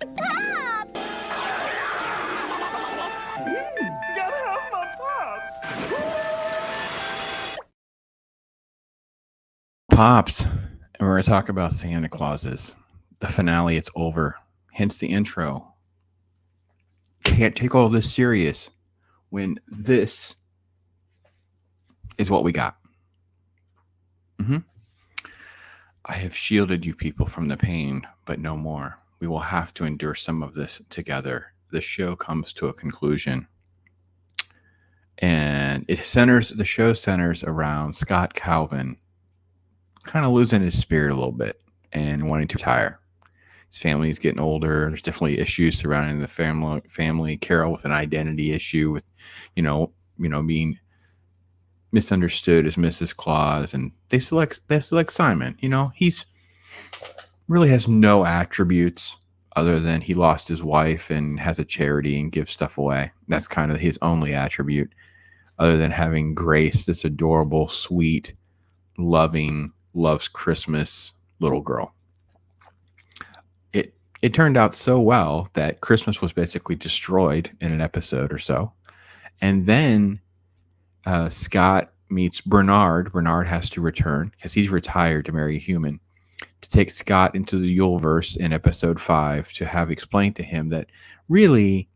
Pops! Gotta have my pops. Pops, and we're going to talk about Santa Clauses. The finale, it's over. Hence the intro. Can't take all this serious when this is what we got. I have shielded you people from the pain, but no more. We will have to endure some of this together. The show comes to a conclusion. And the show centers around Scott Calvin kind of losing his spirit a little bit and wanting to retire. His family is getting older. There's definitely issues surrounding the family. Carol with an identity issue with, being misunderstood as Mrs. Claus, and they select Simon. He's really has no attributes other than he lost his wife and has a charity and gives stuff away. That's kind of his only attribute, other than having Grace, this adorable, sweet, loving, loves Christmas little girl. It turned out so well that Christmas was basically destroyed in an episode or so. And then Scott meets Bernard. Bernard has to return because he's retired to marry a human, to take Scott into the Yuleverse in episode 5 to have explained to him that really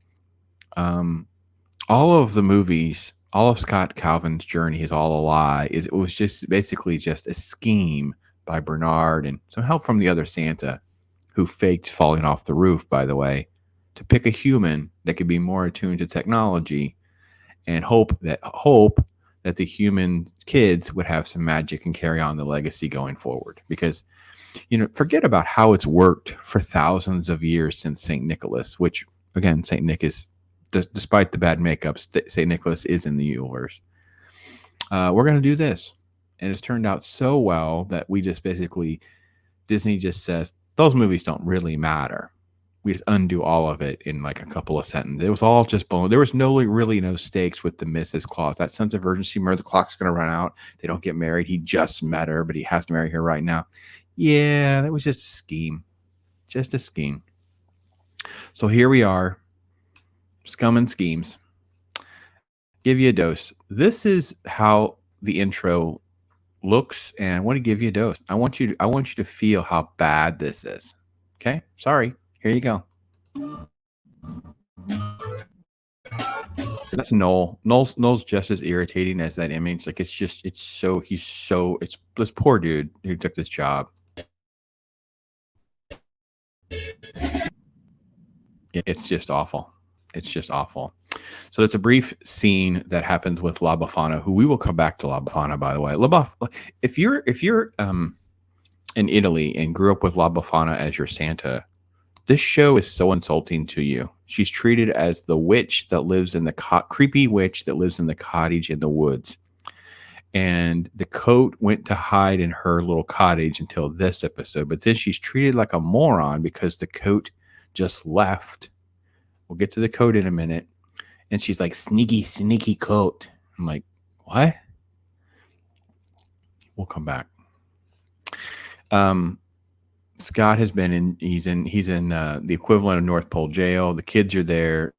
all of the movies, all of Scott Calvin's journey is all a lie. It was just basically just a scheme by Bernard and some help from the other Santa, who faked falling off the roof, by the way, to pick a human that could be more attuned to technology and hope that the human kids would have some magic and carry on the legacy going forward. Because, forget about how it's worked for thousands of years since St. Nicholas, which, again, St. Nick is, despite the bad makeup, St. Nicholas is in the universe. We're going to do this. And it's turned out so well that we just basically, Disney just says, those movies don't really matter. We just undo all of it in like a couple of sentences. It was all just bone. There was really no stakes with the Mrs. Claus. That sense of urgency, remember the clock's going to run out. They don't get married. He just met her, but he has to marry her right now. Yeah, that was just a scheme. Just a scheme. So here we are. Scum and schemes. Give you a dose. This is how the intro looks, and I want to give you a dose. I want you to feel how bad this is. Okay? Sorry. Here you go. That's Noel. Noel's just as irritating as that image. Like it's this poor dude who took this job. It's just awful. It's just awful. So it's a brief scene that happens with La Befana, who we will come back to La Befana, by the way. If you're in Italy and grew up with La Befana as your Santa, this show is so insulting to you. She's treated as the witch that lives in the creepy witch that lives in the cottage in the woods. And the coat went to hide in her little cottage until this episode. But then she's treated like a moron because the coat just left. We'll get to the coat in a minute. And she's like, sneaky coat. I'm like, what? We'll come back. Scott has been he's in the equivalent of North Pole jail. The kids are there.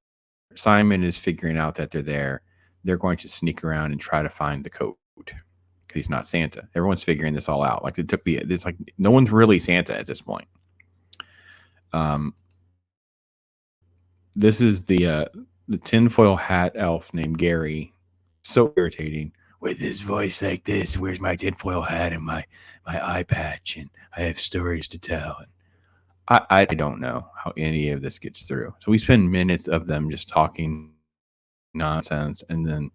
Simon is figuring out that they're there. They're going to sneak around and try to find the coat because he's not Santa. Everyone's figuring this all out. Like it's like no one's really Santa at this point. This is the tinfoil hat elf named Gary. So irritating with his voice like this. Where's my tinfoil hat and my eye patch? And I have stories to tell. And I don't know how any of this gets through. So we spend minutes of them just talking nonsense, and then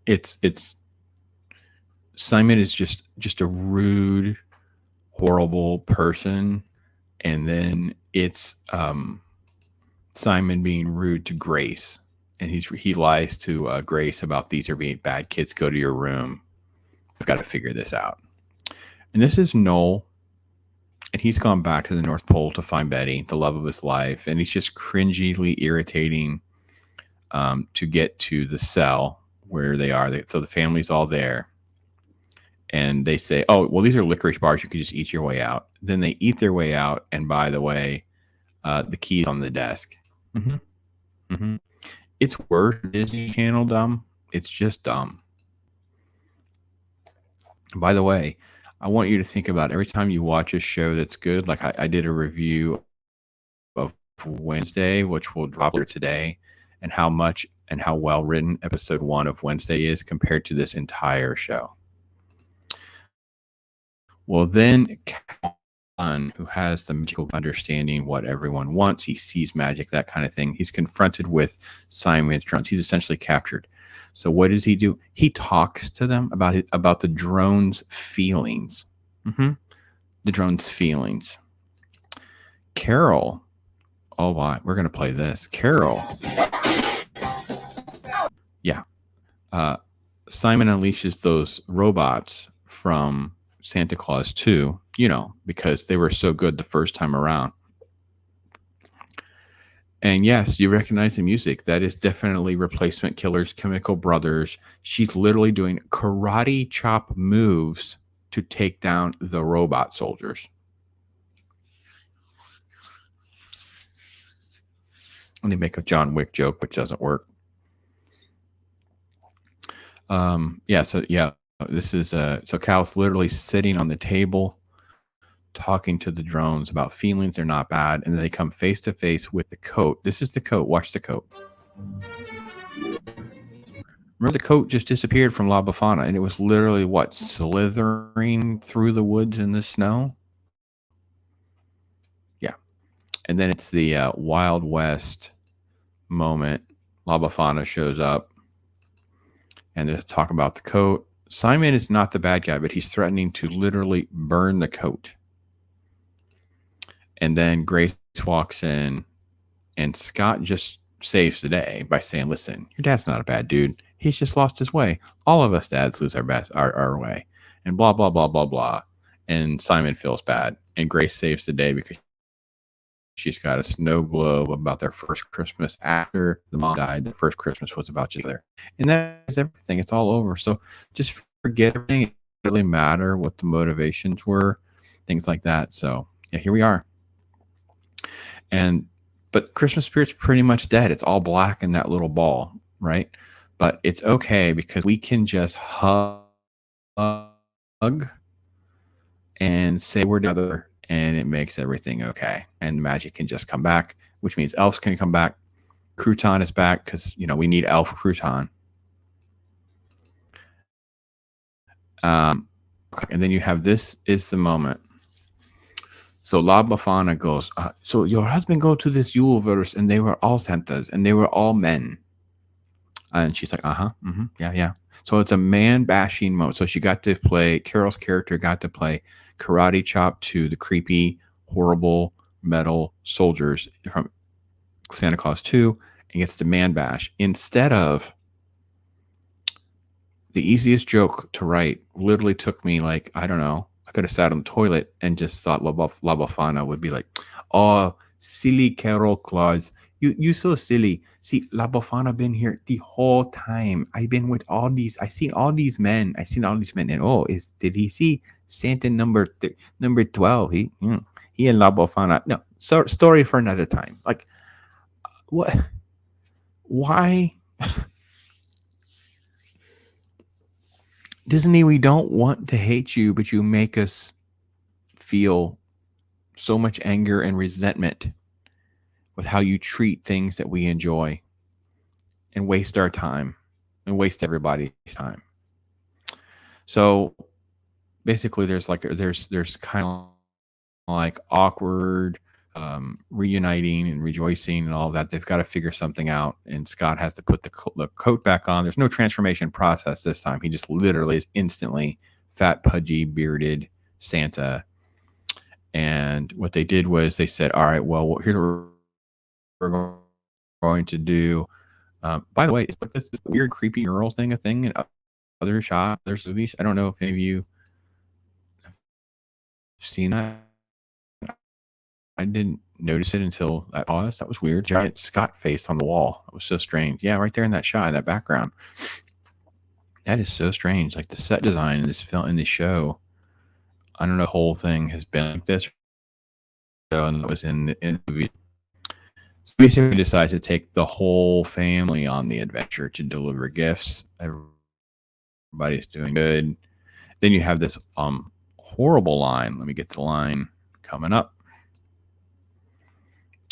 it's Simon is just a rude, horrible person, and then it's Simon being rude to Grace, and he lies to Grace about these are being bad kids. Go to your room. I've got to figure this out. And this is Noel, and he's gone back to the North Pole to find Betty, the love of his life, and he's just cringily irritating to get to the cell where they are. So the family's all there, and they say, "Oh, well, these are licorice bars. You can just eat your way out." Then they eat their way out, and by the way, the key's on the desk. Mm-hmm. Mm-hmm. It's worse Disney Channel dumb. It's just dumb. By the way, I want you to think about every time you watch a show that's good. Like I did a review of Wednesday, which will drop later today, and how much and how well written episode 1 of Wednesday is compared to this entire show. Well, then Cal, who has the magical understanding what everyone wants, he sees magic, that kind of thing. He's confronted with Simon's drones. He's essentially captured. So what does he do? He talks to them about the drone's feelings. Mm-hmm. The drone's feelings. Carol. Oh, why? We're going to play this. Carol. Yeah. Simon unleashes those robots from Santa Claus 2, because they were so good the first time around. And yes, you recognize the music. That is definitely Replacement Killers, Chemical Brothers. She's literally doing karate chop moves to take down the robot soldiers. And they make a John Wick joke, which doesn't work. This is so Cal's literally sitting on the table talking to the drones about feelings. They're not bad, and then they come face to face with the coat. This is the coat. Watch the coat. Remember, the coat just disappeared from La Befana, and it was literally slithering through the woods in the snow. Yeah, and then it's the Wild West moment. La Befana shows up, and they talk about the coat. Simon is not the bad guy, but he's threatening to literally burn the coat. And then Grace walks in, and Scott just saves the day by saying, "Listen, your dad's not a bad dude. He's just lost his way. All of us dads lose our way." And blah, blah, blah, blah, blah. And Simon feels bad. And Grace saves the day because she's got a snow globe about their first Christmas after the mom died. The first Christmas was about together. And that is everything. It's all over. So just forget everything. It doesn't really matter what the motivations were, things like that. So yeah, here we are. But Christmas spirit's pretty much dead. It's all black in that little ball, right? But it's okay because we can just hug and say we're together, and it makes everything okay. And magic can just come back, which means elves can come back. Crouton is back because we need elf Crouton. And then you have this is the moment. So La Befana goes, so your husband go to this Yule verse, and they were all Santas, and they were all men. And she's like, yeah. So it's a man bashing moment. So Carol's character got to play karate chop to the creepy, horrible metal soldiers from Santa Claus 2 and gets to man bash instead of the easiest joke to write. Literally took me like, I don't know, I could have sat on the toilet and just thought La Befana would be like, "Oh, silly Carol Claus. You so silly. See, La Befana been here the whole time. I've been with all these. I seen all these men. And did he see Santa number 12? He and La Befana. No, story for another time. Like, what? Why? Disney, we don't want to hate you, but you make us feel so much anger and resentment with how you treat things that we enjoy and waste our time and waste everybody's time. So basically there's kind of like awkward reuniting and rejoicing and all that. They've got to figure something out, and Scott has to put the coat back on. There's no transformation process this time. He just literally is instantly fat, pudgy, bearded Santa. And what they did was they said, all right, well, here's what we're going to do. By the way, it's like this weird, creepy mural thing, a thing in other shots. There's at least, I don't know if any of you have seen that. I didn't notice it until I paused. That was weird. Giant Scott face on the wall. It was so strange. Yeah, right there in that shot, in that background. That is so strange. Like the set design in this film, in this show, I don't know, the whole thing has been like this. And it was in the movie. So basically, decides to take the whole family on the adventure to deliver gifts. Everybody's doing good. Then you have this horrible line. Let me get the line coming up.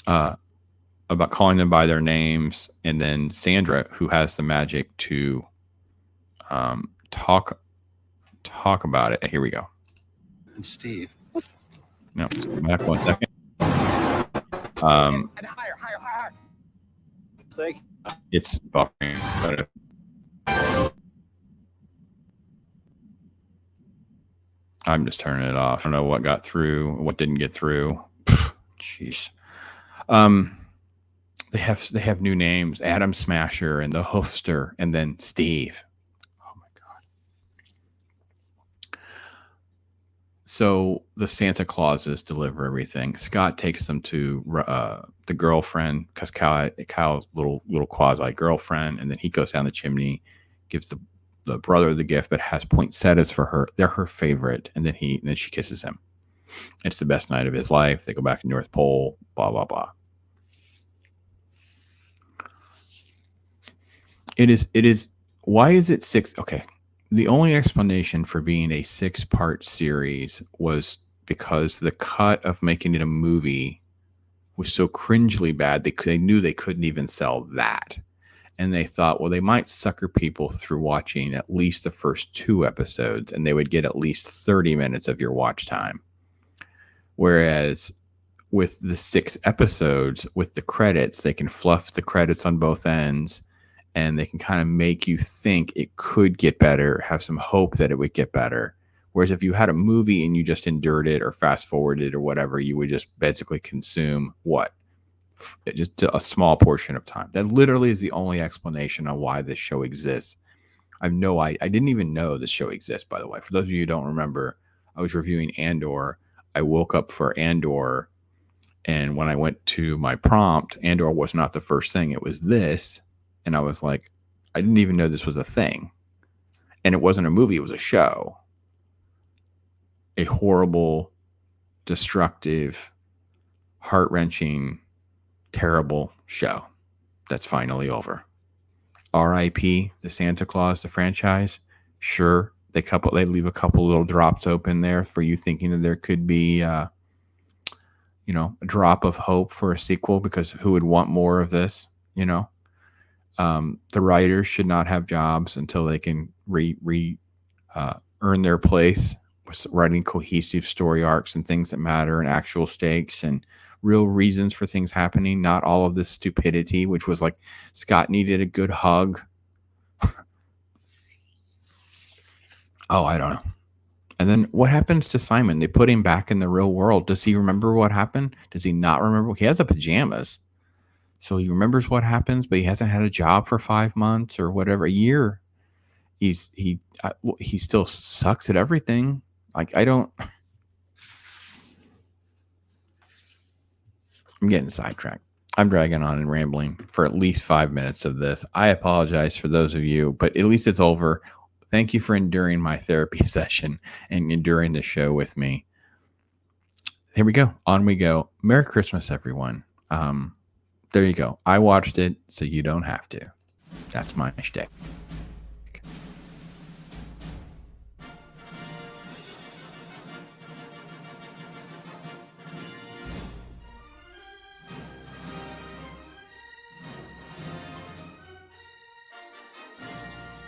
About calling them by their names, and then Sandra, who has the magic to talk about it. Here we go. And Steve. No, back 1 second. And higher. Thank you. It's buffering, but I'm just turning it off. I don't know what got through, what didn't get through. Jeez. They have new names: Adam Smasher and the Hoofster, and then Steve. Oh my god! So the Santa Clauses deliver everything. Scott takes them to the girlfriend, because Kyle's little quasi girlfriend, and then he goes down the chimney, gives the brother the gift, but has poinsettias for her. They're her favorite, and then she kisses him. It's the best night of his life. They go back to North Pole. Blah blah blah. It is. Why is it 6? Okay. The only explanation for being a 6-part series was because the cut of making it a movie was so cringely bad. They knew they couldn't even sell that. And they thought, well, they might sucker people through watching at least the first 2 episodes, and they would get at least 30 minutes of your watch time. Whereas with the 6 episodes, with the credits, they can fluff the credits on both ends, and they can kind of make you think it could get better, have some hope that it would get better. Whereas if you had a movie and you just endured it or fast forwarded or whatever, you would just basically consume just a small portion of time. That literally is the only explanation on why this show exists. I didn't even know this show exists, by the way. For those of you who don't remember, I was reviewing Andor. I woke up for Andor, and when I went to my prompt, Andor was not the first thing. It was this. And I was like, I didn't even know this was a thing. And it wasn't a movie, it was a show. A horrible, destructive, heart-wrenching, terrible show that's finally over. R.I.P. the Santa Claus, the franchise. Sure, they leave a couple little drops open there for you, thinking that there could be a drop of hope for a sequel, because who would want more of this, The writers should not have jobs until they can earn their place with writing cohesive story arcs and things that matter, and actual stakes and real reasons for things happening. Not all of this stupidity, which was like Scott needed a good hug. Oh, I don't know. And then what happens to Simon? They put him back in the real world. Does he remember what happened? Does he not remember? He has the pajamas. So he remembers what happens, but he hasn't had a job for 5 months or whatever, a year. He still sucks at everything. Like, I'm getting sidetracked. I'm dragging on and rambling for at least 5 minutes of this. I apologize for those of you, but at least it's over. Thank you for enduring my therapy session and enduring the show with me. Here we go. On we go. Merry Christmas, everyone. There you go. I watched it, so you don't have to. That's my shtick.